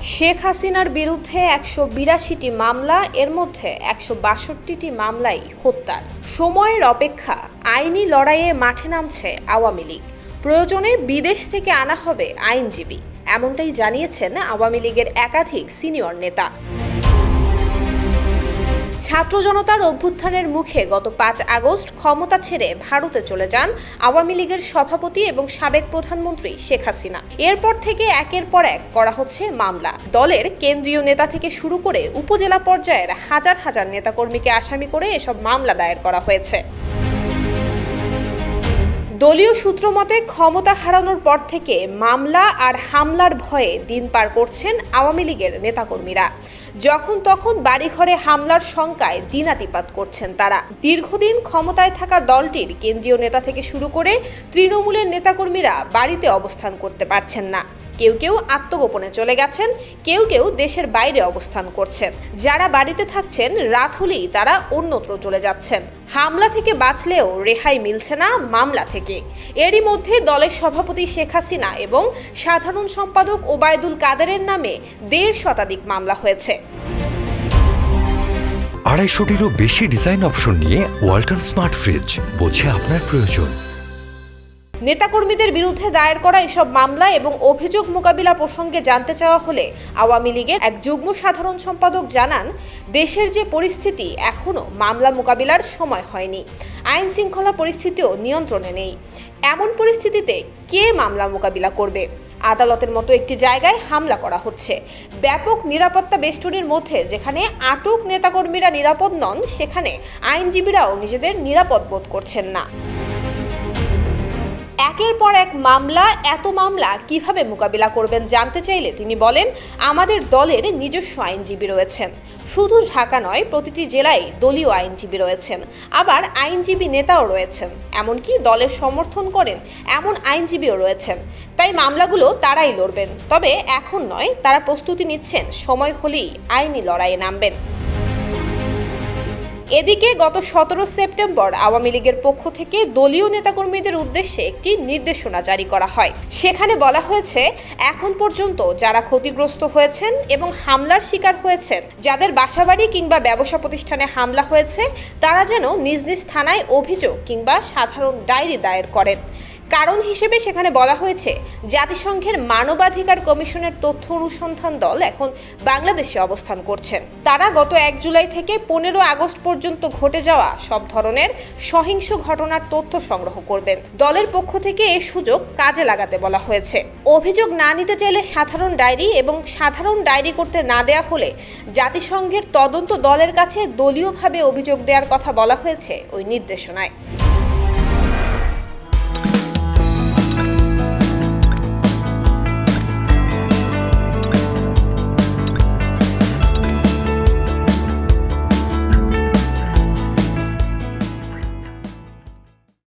শেখ হাসিনার বিরুদ্ধে ১৮২টি মামলা, এর মধ্যে ১৬২টি মামলাই হত্যার। সময়ের অপেক্ষা, আইনি লড়াইয়ে মাঠে নামছে আওয়ামী লীগ। প্রয়োজনে বিদেশ থেকে আনা হবে আইনজীবী, এমনটাই জানিয়েছেন আওয়ামী লীগের একাধিক সিনিয়র নেতা। ছাত্র জনতার অভ্যুত্থানের মুখে গত ৫ আগস্ট ক্ষমতা ছেড়ে ভারতে চলে যান আওয়ামী লীগের সভাপতি এবং সাবেক প্রধানমন্ত্রী শেখ হাসিনা। এরপর থেকে একের পর এক করা হচ্ছে মামলা। দলের কেন্দ্রীয় নেতা থেকে শুরু করে উপজেলা পর্যায়ের হাজার হাজার নেতাকর্মীকে আসামি করে এসব মামলা দায়ের করা হয়েছে। দলীয় সূত্র মতে ক্ষমতা হারানোর পর থেকে মামলা আর হামলার ভয়ে দিন পার করছেন আওয়ামী লীগের নেতাকর্মীরা। যখন তখন বাড়িঘরে হামলার শঙ্কায় দিনাতিপাত করছেন তারা। দীর্ঘদিন ক্ষমতায় থাকা দলটির কেন্দ্রীয় নেতা থেকে শুরু করে তৃণমূলের নেতাকর্মীরা বাড়িতে অবস্থান করতে পারছেন না। কেউ কেউ আত্মগোপনে চলে গেছেন, কেউ কেউ দেশের বাইরে অবস্থান করছেন। যারা বাড়িতে থাকছেন, রাত হলেই তারা অন্যত্র চলে যাচ্ছেন। হামলা থেকে বাঁচলেও রেহাই মিলছে না মামলা থেকে। এরই মধ্যে দলের সভাপতি শেখ হাসিনা এবং সাধারণ সম্পাদক ওবায়দুল কাদেরের নামে ১.৫ শতাধিক মামলা হয়েছে। ২৫০টিরও বেশি ডিজাইন অপশন নিয়ে ওয়ালটন স্মার্ট ফ্রিজ, বোঝে আপনার প্রয়োজন। নেতাকর্মীদের বিরুদ্ধে দায়ের করা এসব মামলা এবং অভিযোগ মোকাবিলা প্রসঙ্গে জানতে চাওয়া হলে আওয়ামী লীগের এক যুগ্ম সাধারণ সম্পাদক জানান, দেশের যে পরিস্থিতি, এখনও মামলা মোকাবিলার সময় হয়নি। আইন শৃঙ্খলা পরিস্থিতিও নিয়ন্ত্রণে নেই। এমন পরিস্থিতিতে কে মামলা মোকাবিলা করবে? আদালতের মতো একটি জায়গায় হামলা করা হচ্ছে। ব্যাপক নিরাপত্তা বেষ্টনীর মধ্যে যেখানে আটক নেতাকর্মীরা নিরাপদ নন, সেখানে আইনজীবীরাও নিজেদের নিরাপদ বোধ করছেন না। একের পর এক মামলা, এত মামলা কিভাবে মোকাবিলা করবেন জানতে চাইলে তিনি বলেন, আমাদের দলের নিজস্ব আইনজীবী রয়েছেন। শুধু ঢাকা নয়, প্রতিটি জেলায় দলীয় আইনজীবী রয়েছেন। আবার আইনজীবী নেতাও রয়েছেন, এমনকি দলের সমর্থন করেন এমন আইনজীবীও রয়েছেন। তাই মামলাগুলো তারাই লড়বেন। তবে এখন নয়, তারা প্রস্তুতি নিচ্ছেন, সময় হলেই আইনি লড়াইয়ে নামবেন। এদিকে গত ১৭ সেপ্টেম্বর আওয়ামী লীগের পক্ষ থেকে দলীয় নেতাকর্মীদের উদ্দেশ্যে একটি নির্দেশনা জারি করা হয়। সেখানে বলা হয়েছে, এখন পর্যন্ত যারা ক্ষতিগ্রস্ত হয়েছেন এবং হামলার শিকার হয়েছেন, যাদের বাসাবাড়ি কিংবা ব্যবসা প্রতিষ্ঠানে হামলা হয়েছে, তারা যেন নিজ নিজ থানায় অভিযোগ কিংবা সাধারণ ডায়েরি দায়ের করেন। কারণ হিসেবে সেখানে বলা হয়েছে, জাতিসংঘের মানবাধিকার কমিশনের তথ্য অনুসন্ধান দল এখন বাংলাদেশে অবস্থান করছেন। তারা গত ১ জুলাই থেকে ১৫ আগস্ট পর্যন্ত ঘটে যাওয়া সব ধরনের সহিংস ঘটনার তথ্য সংগ্রহ করবেন। দলের পক্ষ থেকে এই সুযোগ কাজে লাগাতে বলা হয়েছে। অভিযোগ না নিতে চাইলে সাধারণ ডায়েরি এবং সাধারণ ডায়েরি করতে না দেয়া হলে জাতিসংঘের তদন্ত দলের কাছে দলীয়ভাবে অভিযোগ দেওয়ার কথা বলা হয়েছে ওই নির্দেশনায়।